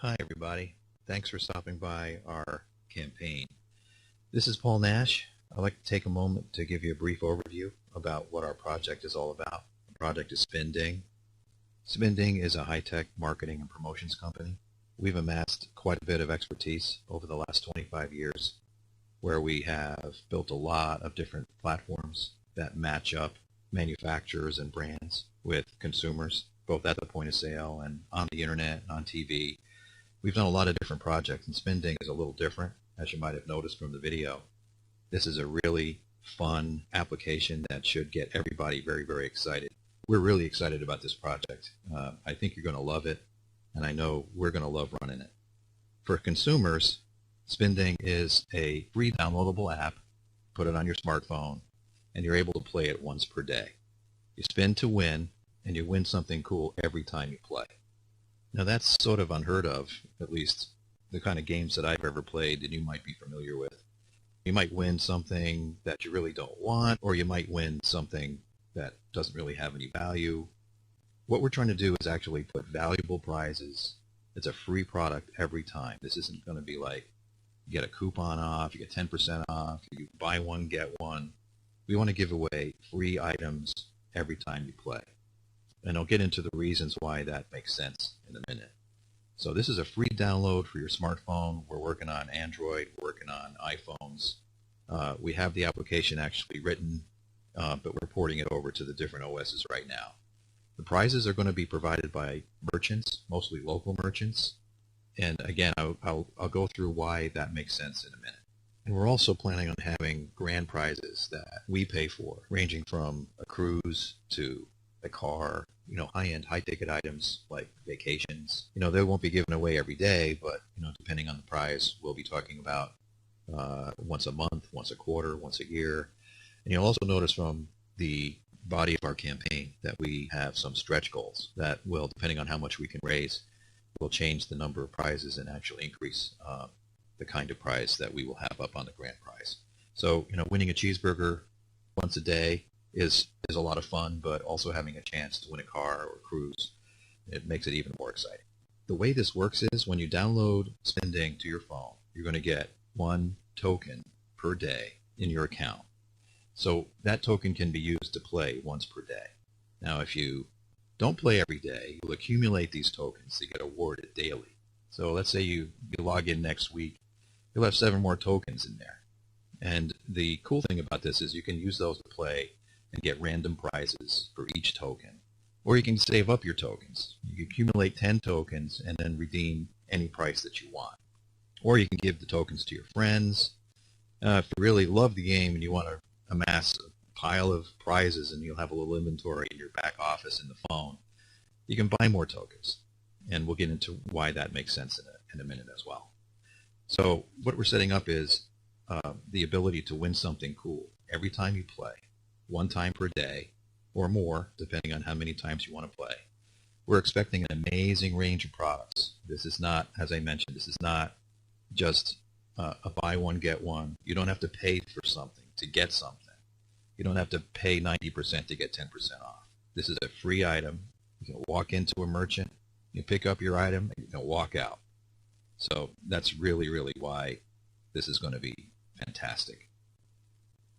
Hi everybody. Thanks for stopping by our campaign. This is Paul Nash. I'd like to take a moment to give you a brief overview about what our project is all about. The project is Spinding. Spinding is a high-tech marketing and promotions company. We've amassed quite a bit of expertise over the last 25 years where we have built a lot of different platforms that match up manufacturers and brands with consumers, both at the point of sale and on the internet and on TV. We've done a lot of different projects, and Spinding is a little different, as you might have noticed from the video. This is a really fun application that should get everybody very, very excited. We're really excited about this project. I think you're going to love it, and I know we're going to love running it. For consumers, Spinding is a free downloadable app. Put it on your smartphone, and you're able to play it once per day. You spin to win, and you win something cool every time you play. Now that's sort of unheard of, at least the kind of games that I've ever played and you might be familiar with. You might win something that you really don't want, or you might win something that doesn't really have any value. What we're trying to do is actually put valuable prizes. It's a free product every time. This isn't going to be like you get a coupon off, you get 10% off, you buy one, get one. We want to give away free items every time you play. And I'll get into the reasons why that makes sense in a minute. So this is a free download for your smartphone. We're working on Android, we're working on iPhones. We have the application actually written, but we're porting it over to the different OSs right now. The prizes are going to be provided by merchants, mostly local merchants. And again, I'll go through why that makes sense in a minute. And we're also planning on having grand prizes that we pay for, ranging from a cruise to a car, high-end, high-ticket items like vacations. They won't be given away every day, but, depending on the prize, we'll be talking about once a month, once a quarter, once a year. And you'll also notice from the body of our campaign that we have some stretch goals that will, depending on how much we can raise, will change the number of prizes and actually increase the kind of prize that we will have up on the grand prize. So, winning a cheeseburger once a day is a lot of fun, but also having a chance to win a car or a cruise, it makes it even more exciting. The way this works is when you download Spinding to your phone, you're going to get 1 token per day in your account. So that token can be used to play once per day. Now if you don't play every day, you'll accumulate these tokens to get awarded daily. So let's say you log in next week, you'll have 7 more tokens in there. And the cool thing about this is you can use those to play and get random prizes for each token. Or you can save up your tokens. You can accumulate 10 tokens and then redeem any price that you want. Or you can give the tokens to your friends. If you really love the game and you want to amass a pile of prizes and you'll have a little inventory in your back office in the phone, you can buy more tokens. And we'll get into why that makes sense in a minute as well. So what we're setting up is the ability to win something cool every time you play. 1 time per day or more, depending on how many times you want to play. We're expecting an amazing range of products. This is not, as I mentioned, this is not just a buy one, get one. You don't have to pay for something to get something. You don't have to pay 90% to get 10% off. This is a free item. You can walk into a merchant, you pick up your item, and you can walk out. So that's really, really why this is going to be fantastic.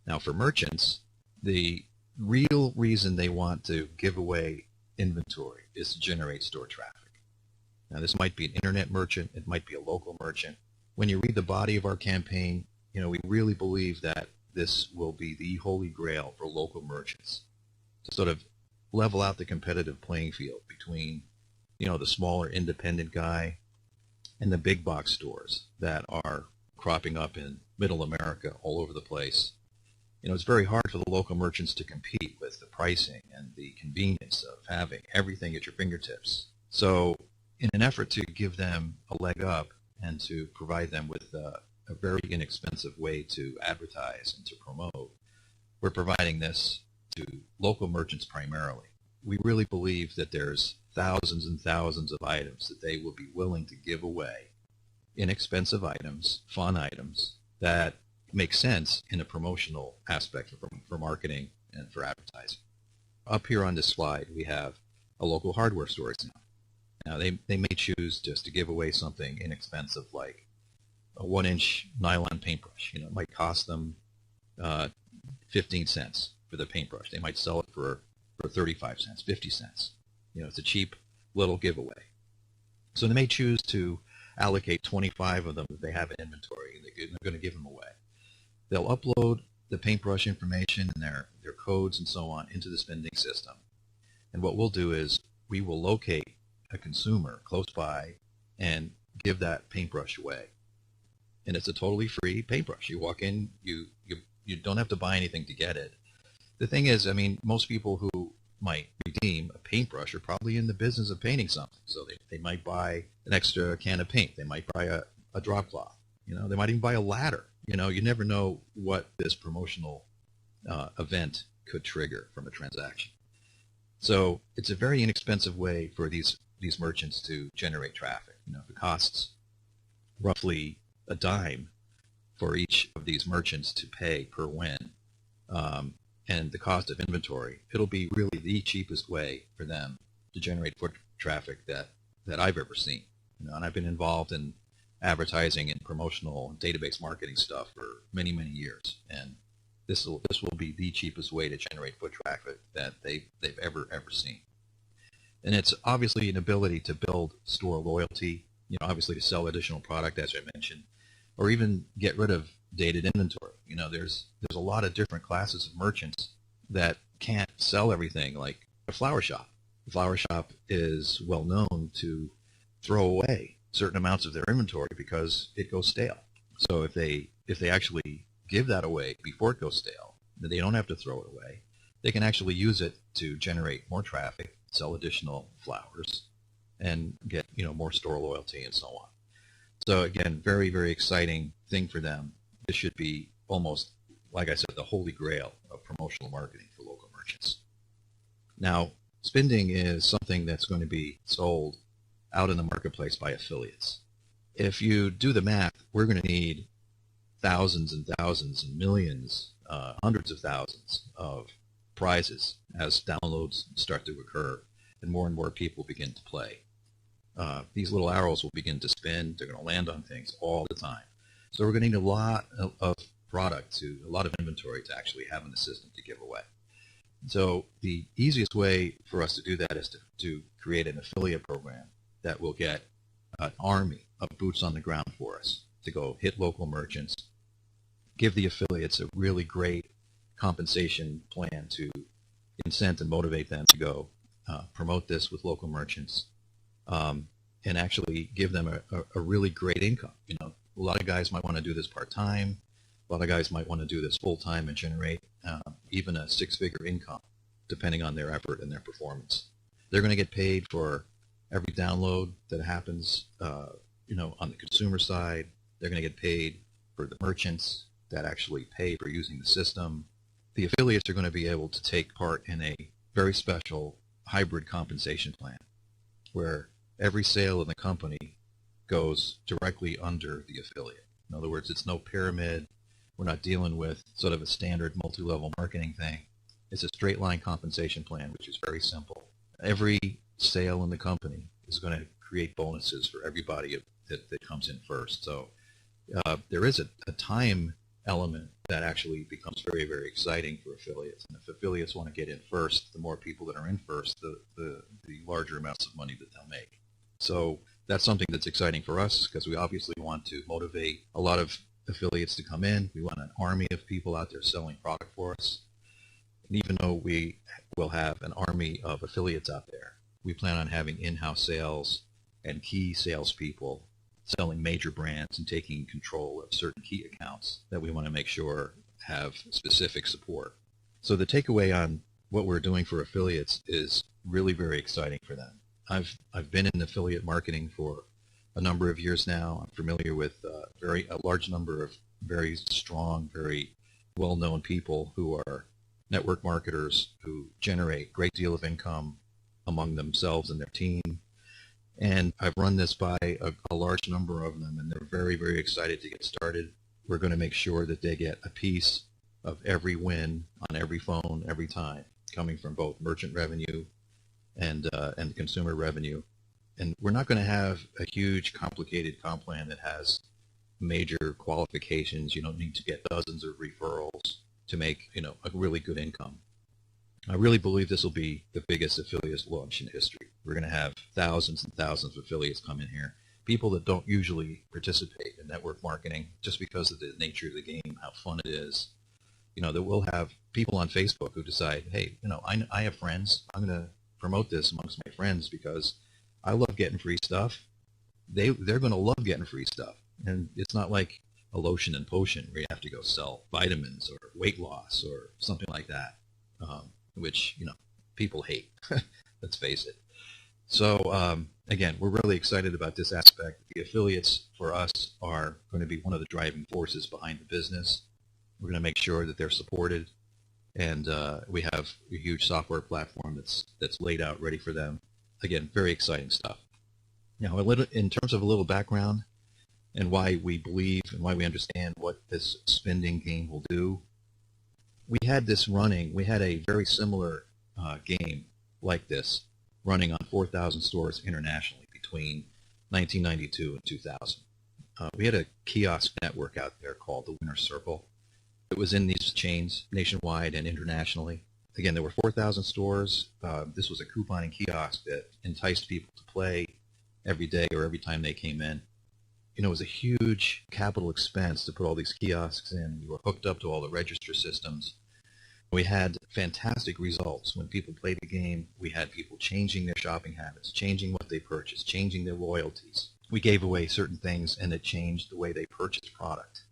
Now for merchants, the real reason they want to give away inventory is to generate store traffic. Now this might be an internet merchant, it might be a local merchant. When you read the body of our campaign, we really believe that this will be the holy grail for local merchants to sort of level out the competitive playing field between, the smaller independent guy and the big box stores that are cropping up in middle America all over the place. It's very hard for the local merchants to compete with the pricing and the convenience of having everything at your fingertips. So in an effort to give them a leg up and to provide them with a very inexpensive way to advertise and to promote, we're providing this to local merchants primarily. We really believe that there's thousands and thousands of items that they will be willing to give away, inexpensive items, fun items, that make sense in a promotional aspect for marketing and for advertising. Up here on this slide, we have a local hardware store now. Now, they may choose just to give away something inexpensive like a 1-inch nylon paintbrush. It might cost them 15 cents for the paintbrush. They might sell it for 35 cents, 50 cents. It's a cheap little giveaway. So they may choose to allocate 25 of them that they have in inventory, and they're going to give them away. They'll upload the paintbrush information and their codes and so on into the spending system. And what we'll do is we will locate a consumer close by and give that paintbrush away. And it's a totally free paintbrush. You walk in, you don't have to buy anything to get it. The thing is, most people who might redeem a paintbrush are probably in the business of painting something. So they might buy an extra can of paint. They might buy a drop cloth. They might even buy a ladder. You never know what this promotional event could trigger from a transaction. So it's a very inexpensive way for these merchants to generate traffic. If it costs roughly a dime for each of these merchants to pay per win, and the cost of inventory, it'll be really the cheapest way for them to generate foot traffic that I've ever seen. And I've been involved in advertising and promotional database marketing stuff for many, many years, and this will be the cheapest way to generate foot traffic that they've ever seen. And it's obviously an ability to build store loyalty, obviously to sell additional product, as I mentioned, or even get rid of dated inventory. There's a lot of different classes of merchants that can't sell everything, like a flower shop. The flower shop is well known to throw away certain amounts of their inventory because it goes stale. So if they actually give that away before it goes stale, then they don't have to throw it away. They can actually use it to generate more traffic, sell additional flowers, and get more store loyalty and so on. So again, very, very exciting thing for them. This should be almost, like I said, the holy grail of promotional marketing for local merchants. Now, spending is something that's going to be sold out in the marketplace by affiliates. If you do the math, we're going to need thousands and thousands and millions, hundreds of thousands of prizes as downloads start to occur and more people begin to play. These little arrows will begin to spin. They're going to land on things all the time. So we're going to need a lot of product, a lot of inventory to actually have in the system to give away. So the easiest way for us to do that is to create an affiliate program that will get an army of boots on the ground for us to go hit local merchants, give the affiliates a really great compensation plan to incent and motivate them to go promote this with local merchants, and actually give them a really great income. A lot of guys might want to do this part-time. A lot of guys might want to do this full-time and generate even a six-figure income, depending on their effort and their performance. They're going to get paid for every download that happens, on the consumer side. They're going to get paid for the merchants that actually pay for using the system. The affiliates are going to be able to take part in a very special hybrid compensation plan where every sale in the company goes directly under the affiliate. In other words, it's no pyramid. We're not dealing with sort of a standard multi-level marketing thing. It's a straight line compensation plan, which is very simple. Every sale in the company is going to create bonuses for everybody that comes in first. So there is a time element that actually becomes very, very exciting for affiliates. And if affiliates want to get in first, the more people that are in first, the larger amounts of money that they'll make. So that's something that's exciting for us because we obviously want to motivate a lot of affiliates to come in. We want an army of people out there selling product for us. And even though we will have an army of affiliates out there, we plan on having in-house sales and key salespeople selling major brands and taking control of certain key accounts that we want to make sure have specific support. So the takeaway on what we're doing for affiliates is really very exciting for them. I've been in affiliate marketing for a number of years now. I'm familiar with a large number of very strong, very well-known people who are network marketers who generate a great deal of income among themselves and their team. And I've run this by a large number of them, and they're very, very excited to get started. We're going to make sure that they get a piece of every win on every phone every time, coming from both merchant revenue and the consumer revenue. And we're not going to have a huge, complicated comp plan that has major qualifications. You don't need to get dozens of referrals to make, a really good income. I really believe this will be the biggest affiliates launch in history. We're going to have thousands and thousands of affiliates come in here. People that don't usually participate in network marketing just because of the nature of the game, how fun it is. That we'll have people on Facebook who decide, hey, I have friends. I'm going to promote this amongst my friends because I love getting free stuff. They're going to love getting free stuff. And it's not like a lotion and potion where you have to go sell vitamins or weight loss or something like that, which, people hate. Let's face it. So, again, we're really excited about this aspect. The affiliates, for us, are going to be one of the driving forces behind the business. We're going to make sure that they're supported, and we have a huge software platform that's laid out ready for them. Again, very exciting stuff. Now, in terms of a little background and why we believe and why we understand what this spending game will do, we had this running. We had a very similar game like this running on 4,000 stores internationally between 1992 and 2000. We had a kiosk network out there called the Winner's Circle. It was in these chains nationwide and internationally. Again, there were 4,000 stores. This was a couponing kiosk that enticed people to play every day or every time they came in. It was a huge capital expense to put all these kiosks in. We were hooked up to all the register systems. We had fantastic results. When people played the game, we had people changing their shopping habits, changing what they purchased, changing their loyalties. We gave away certain things, and it changed the way they purchased product.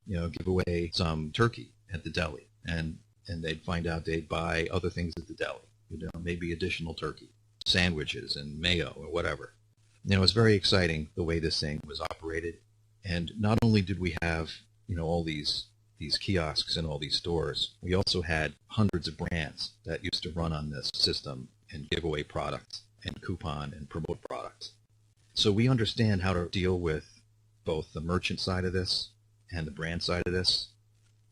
Give away some turkey at the deli, and they'd find out they'd buy other things at the deli, maybe additional turkey, sandwiches and mayo or whatever. It was very exciting the way this thing was operated. And not only did we have, all these kiosks in all these stores, we also had hundreds of brands that used to run on this system and give away products and coupon and promote products. So we understand how to deal with both the merchant side of this and the brand side of this.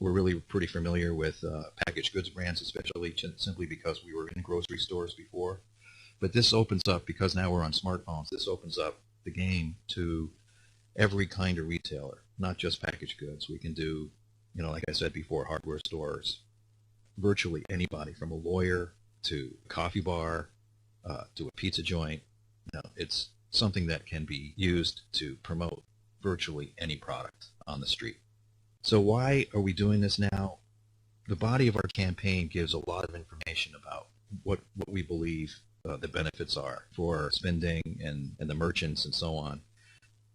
We're really pretty familiar with packaged goods brands, especially simply because we were in grocery stores before. But this opens up, because now we're on smartphones, this opens up the game to every kind of retailer, not just packaged goods. We can do, like I said before, hardware stores, virtually anybody from a lawyer to a coffee bar to a pizza joint. It's something that can be used to promote virtually any product on the street. So why are we doing this now? The body of our campaign gives a lot of information about what we believe the benefits are for spending and the merchants and so on.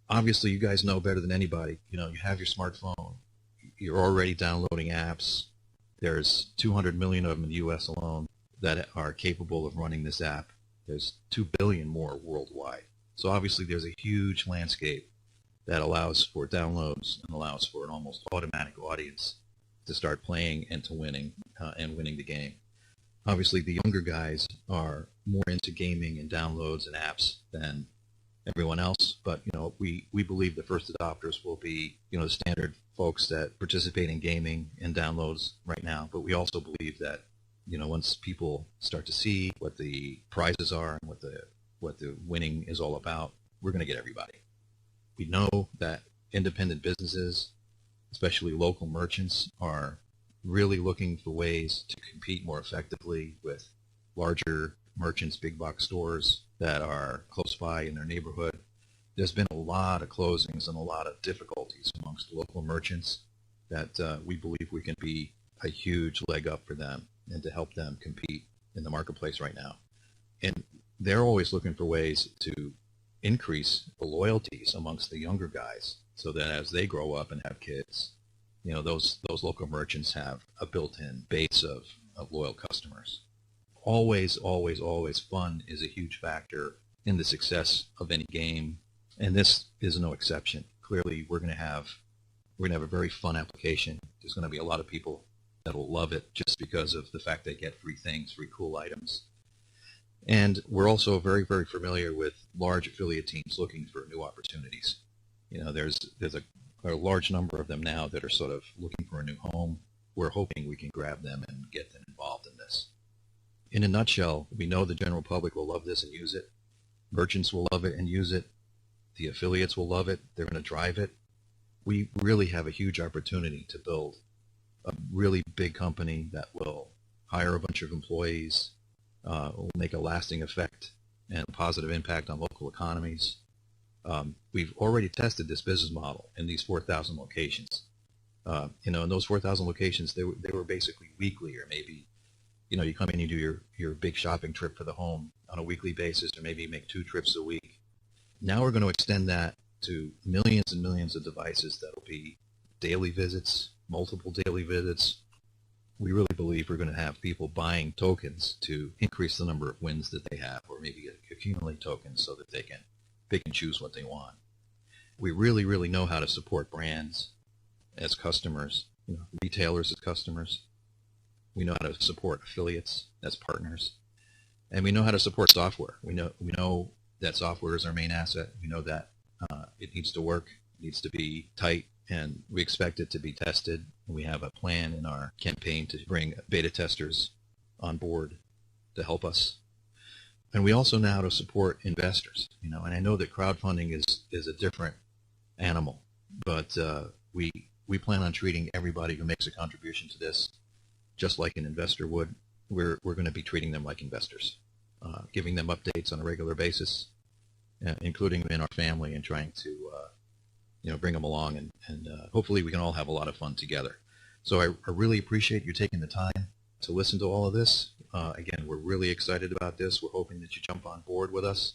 Obviously, you guys know better than anybody. You have your smartphone. You're already downloading apps. There's 200 million of them in the U.S. alone that are capable of running this app. There's 2 billion more worldwide. So obviously, there's a huge landscape that allows for downloads and allows for an almost automatic audience to start playing and to winning the game. Obviously, the younger guys are more into gaming and downloads and apps than everyone else, but we believe the first adopters will be the standard folks that participate in gaming and downloads right now. But we also believe that once people start to see what the prizes are and what the winning is all about, we're going to get everybody. We know that independent businesses, especially local merchants, are really looking for ways to compete more effectively with larger merchants, big box stores that are close by in their neighborhood. There's been a lot of closings and a lot of difficulties amongst local merchants that we believe we can be a huge leg up for them and to help them compete in the marketplace right now. And they're always looking for ways to increase the loyalties amongst the younger guys so that as they grow up and have kids, those local merchants have a built-in base of loyal customers. Always, always, always fun is a huge factor in the success of any game, and this is no exception. Clearly, we're going to have a very fun application. There's going to be a lot of people that will love it just because of the fact they get free things, free cool items. And we're also very, very familiar with large affiliate teams looking for new opportunities. There's a large number of them now that are sort of looking for a new home. We're hoping we can grab them and get them involved in this. In a nutshell, we know the general public will love this and use it. Merchants will love it and use it. The affiliates will love it. They're going to drive it. We really have a huge opportunity to build a really big company that will hire a bunch of employees, will make a lasting effect and a positive impact on local economies. We've already tested this business model in these 4,000 locations. In those 4,000 locations, they were basically weekly, or maybe, you come in, you do your big shopping trip for the home on a weekly basis, or maybe you make 2 trips a week. Now we're going to extend that to millions and millions of devices that will be daily visits, multiple daily visits. We really believe we're going to have people buying tokens to increase the number of wins that they have, or maybe accumulate tokens so that they can choose what they want. We really, really know how to support brands as customers, retailers as customers. We know how to support affiliates as partners, and we know how to support software. We know that software is our main asset. We know that it needs to work, it needs to be tight, and we expect it to be tested. We have a plan in our campaign to bring beta testers on board to help us. And we also know how to support investors, and I know that crowdfunding is a different animal, but we plan on treating everybody who makes a contribution to this just like an investor would. We're going to be treating them like investors, giving them updates on a regular basis, including them in our family, and trying to bring them along, and hopefully we can all have a lot of fun together. So I really appreciate you taking the time to listen to all of this. Again, we're really excited about this. We're hoping that you jump on board with us.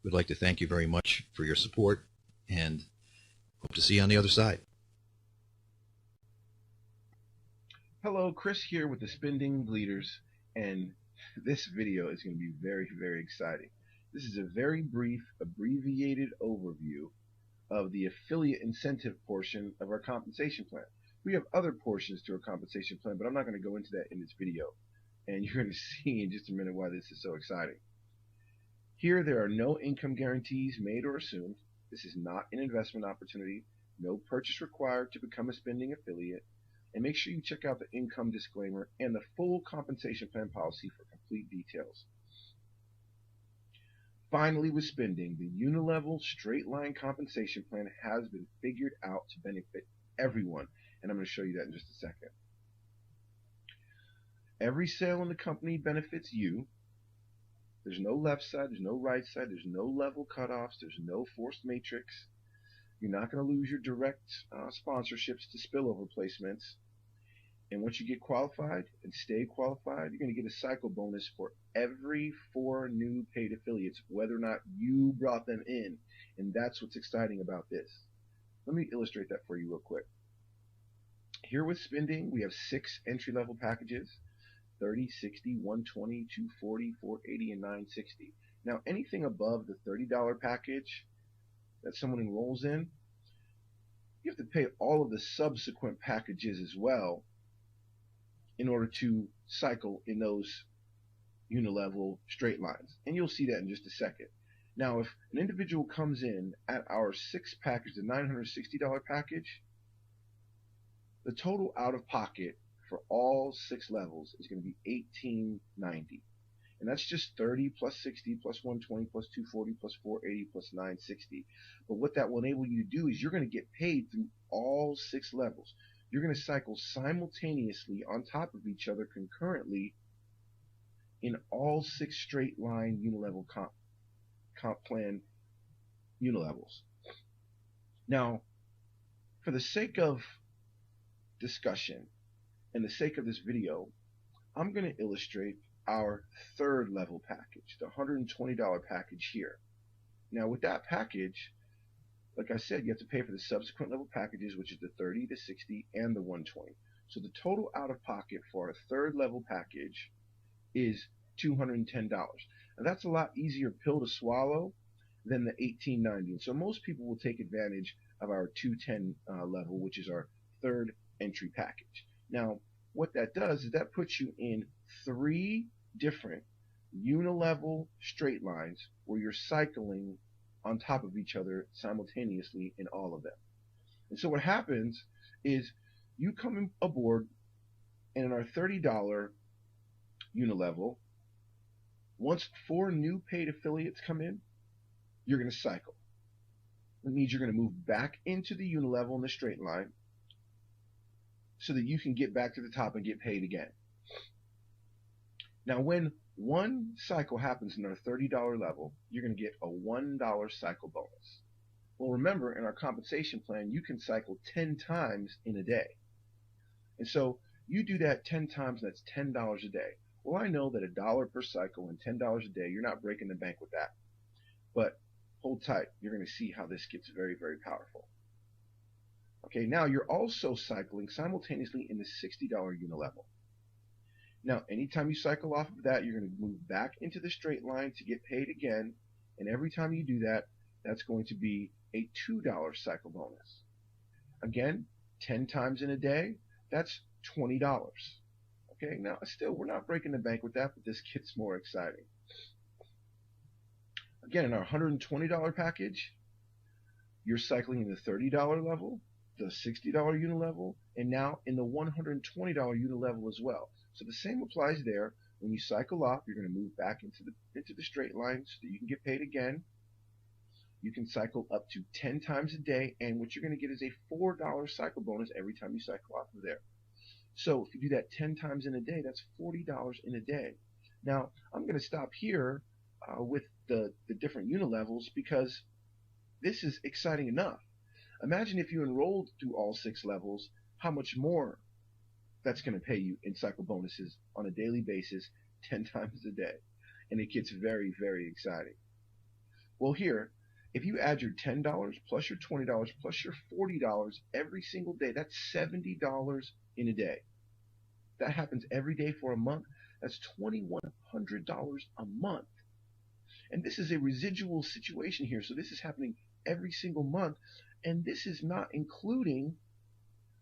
We'd like to thank you very much for your support, and hope to see you on the other side. Hello, Chris here with the Spinding Leaders, and this video is going to be very, very exciting. This is a very brief, abbreviated overview of the affiliate incentive portion of our compensation plan. We have other portions to our compensation plan, but I'm not going to go into that in this video, and you're going to see in just a minute why this is so exciting. Here, there are no income guarantees made or assumed. This is not an investment opportunity. No purchase required to become a Spinding affiliate. And make sure you check out the income disclaimer and the full compensation plan policy for complete details. Finally, with Spinding, the unilevel straight line compensation plan has been figured out to benefit everyone, and I'm going to show you that in just a second. Every sale in the company benefits you. There's no left side, there's no right side, there's no level cutoffs, there's no forced matrix. You're not going to lose your direct sponsorships to spillover placements. And once you get qualified and stay qualified, you're going to get a cycle bonus for every 4 new paid affiliates, whether or not you brought them in. And that's what's exciting about this. Let me illustrate that for you real quick. Here with Spinding, we have 6 entry-level packages: 30, 60, 120, 240, 480, and 960. Now, anything above the $30 package that someone enrolls in, you have to pay all of the subsequent packages as well in order to cycle in those unilevel straight lines. And you'll see that in just a second. Now, if an individual comes in at our 6 package, the $960 package, the total out of pocket for all 6 levels is going to be $1,890. And that's just 30 plus 60 plus 120 plus 240 plus 480 plus 960. But what that will enable you to do is you're going to get paid through all 6 levels. You're going to cycle simultaneously on top of each other concurrently in all 6 straight line unilevel comp plan unilevels. Now, for the sake of discussion and the sake of this video, I'm going to illustrate our 3rd level package, the $120 package here. Now, with that package, like I said, you have to pay for the subsequent level packages, which is the 30, the 60, and the 120. So the total out of pocket for our 3rd level package is $210. Now, that's a lot easier pill to swallow than the $1,890. And so most people will take advantage of our 210 level, which is our 3rd entry package. Now, what that does is that puts you in 3 different unilevel straight lines where you're cycling on top of each other simultaneously in all of them. And so what happens is you come aboard, and in our $30 unilevel, once 4 new paid affiliates come in, you're going to cycle. That means you're going to move back into the unilevel in the straight line so that you can get back to the top and get paid again. Now, when one cycle happens in our $30 level, you're going to get a $1 cycle bonus. Well, remember, in our compensation plan, you can cycle 10 times in a day. And so you do that 10 times, and that's $10 a day. Well, I know that $1 per cycle and $10 a day, you're not breaking the bank with that. But hold tight. You're going to see how this gets very, very powerful. Okay, now you're also cycling simultaneously in the $60 unilevel. Now, anytime you cycle off of that, you're going to move back into the straight line to get paid again. And every time you do that, that's going to be a $2 cycle bonus. Again, 10 times in a day, that's $20. Okay, now still, we're not breaking the bank with that, but this gets more exciting. Again, in our $120 package, you're cycling in the $30 level, the $60 unit level, and now in the $120 unit level as well. So the same applies there. When you cycle off, you're going to move back into the straight line so that you can get paid again. You can cycle up to 10 times a day, and what you're going to get is a $4 cycle bonus every time you cycle off of there. So if you do that 10 times in a day, that's $40 in a day. Now, I'm going to stop here with the different unit levels because this is exciting enough. Imagine if you enrolled through all 6 levels, how much more that's going to pay you in cycle bonuses on a daily basis, 10 times a day. And it gets very, very exciting. Well, here, if you add your $10 plus your $20 plus your $40 every single day, that's $70 in a day. That happens every day for a month. That's $2,100 a month. And this is a residual situation here. So this is happening every single month. And this is not including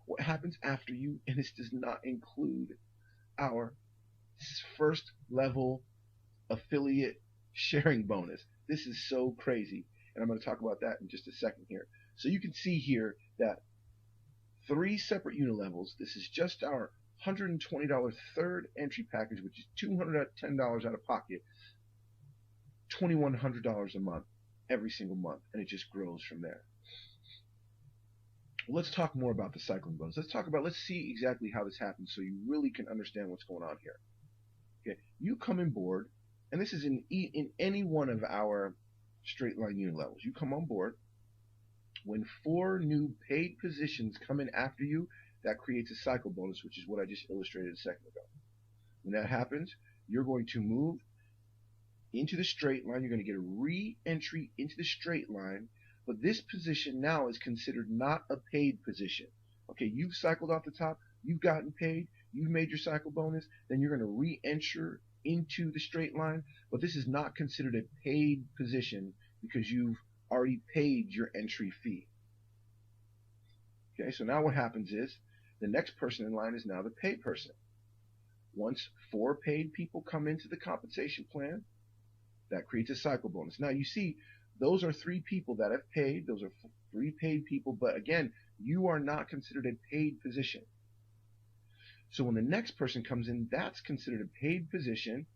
what happens after you. And this does not include our first level affiliate sharing bonus. This is so crazy. And I'm going to talk about that in just a second here. So you can see here that 3 separate unit levels. This is just our $120 third entry package, which is $210 out of pocket, $2,100 a month, every single month, and it just grows from there. Well, let's talk more about the cycling bonus. Let's see exactly how this happens so you really can understand what's going on here. Okay, you come on board, and this is in any one of our straight line unit levels. You come on board. When 4 new paid positions come in after you, that creates a cycle bonus, which is what I just illustrated a second ago. When that happens, you're going to move into the straight line. You're going to get a re-entry into the straight line, but this position now is considered not a paid position. Okay, you've cycled off the top, you've gotten paid, you've made your cycle bonus, then you're going to re-enter into the straight line, but this is not considered a paid position because you've already paid your entry fee. Okay, so now what happens is the next person in line is now the paid person. Once 4 paid people come into the compensation plan, that creates a cycle bonus. Now you see, those are 3 people that have paid. Those are 3 paid people, but again, you are not considered a paid position. So when the next person comes in, that's considered a paid position,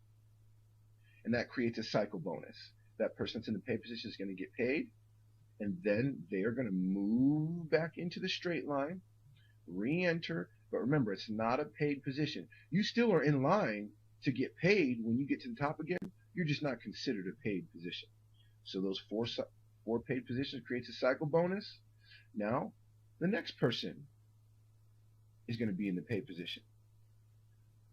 and that creates a cycle bonus. That person that's in the paid position is going to get paid, and then they are going to move back into the straight line, re-enter, but remember, it's not a paid position. You still are in line to get paid when you get to the top again. You're just not considered a paid position. So those 4 paid positions creates a cycle bonus. Now, the next person is going to be in the paid position.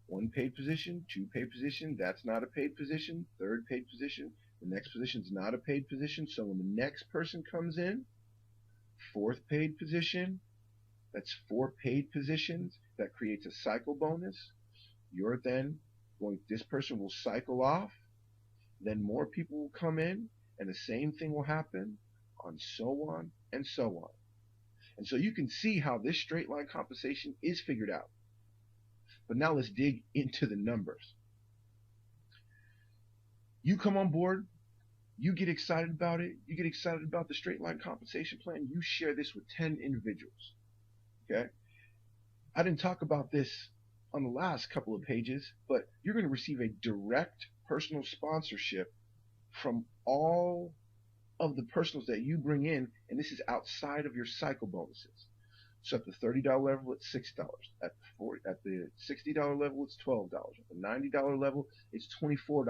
1 paid position, 2 paid position, that's not a paid position. 3rd paid position, the next position is not a paid position. So when the next person comes in, 4th paid position, that's 4 paid positions. That creates a cycle bonus. You're then going, this person will cycle off. Then more people will come in, and the same thing will happen, on so on and so on. And so you can see how this straight line compensation is figured out. But now let's dig into the numbers. You come on board, you get excited about it, you get excited about the straight line compensation plan, you share this with 10 individuals. Okay? I didn't talk about this on the last couple of pages, but you're going to receive a direct personal sponsorship from all of the personals that you bring in, and this is outside of your cycle bonuses. So at the $30 level, it's $6. At the $60 level, it's $12. At the $90 level, it's $24.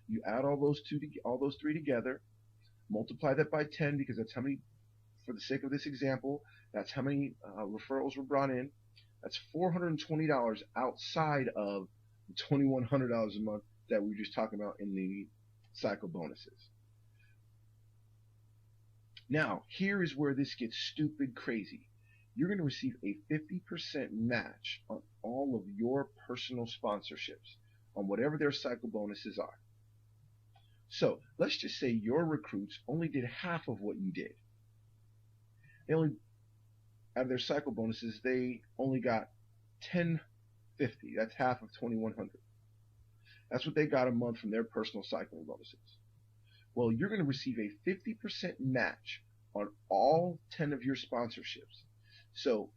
You add all those three together, multiply that by 10 because that's how many, for the sake of this example, that's how many referrals were brought in. That's $420 outside of the $2,100 a month that we were just talking about in the cycle bonuses. Now, here is where this gets stupid crazy. You're going to receive a 50% match on all of your personal sponsorships, on whatever their cycle bonuses are. So let's just say your recruits only did half of what you did. They only, out of their cycle bonuses, they only got $1,050. That's half of $2,100. That's what they got a month from their personal cycling bonuses. Well, you're going to receive a 50% match on all 10 of your sponsorships. So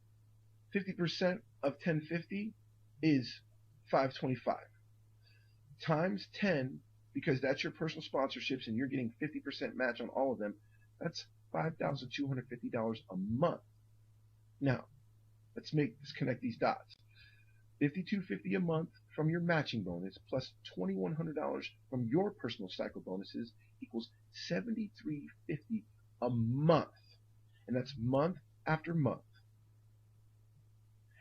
50% of 1,050 is $525 times 10, because that's your personal sponsorships and you're getting 50% match on all of them. That's $5,250 a month. Now, let's connect these dots. $5,250 a month from your matching bonus plus $2,100 from your personal cycle bonuses equals $7,350 a month. And that's month after month.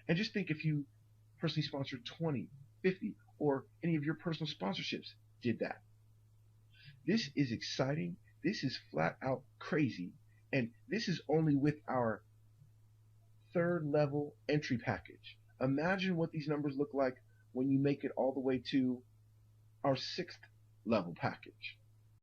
And just think if you personally sponsored 20, 50, or any of your personal sponsorships did that. This is exciting. This is flat out crazy. And this is only with our third level entry package. Imagine what these numbers look like when you make it all the way to our 6th level package.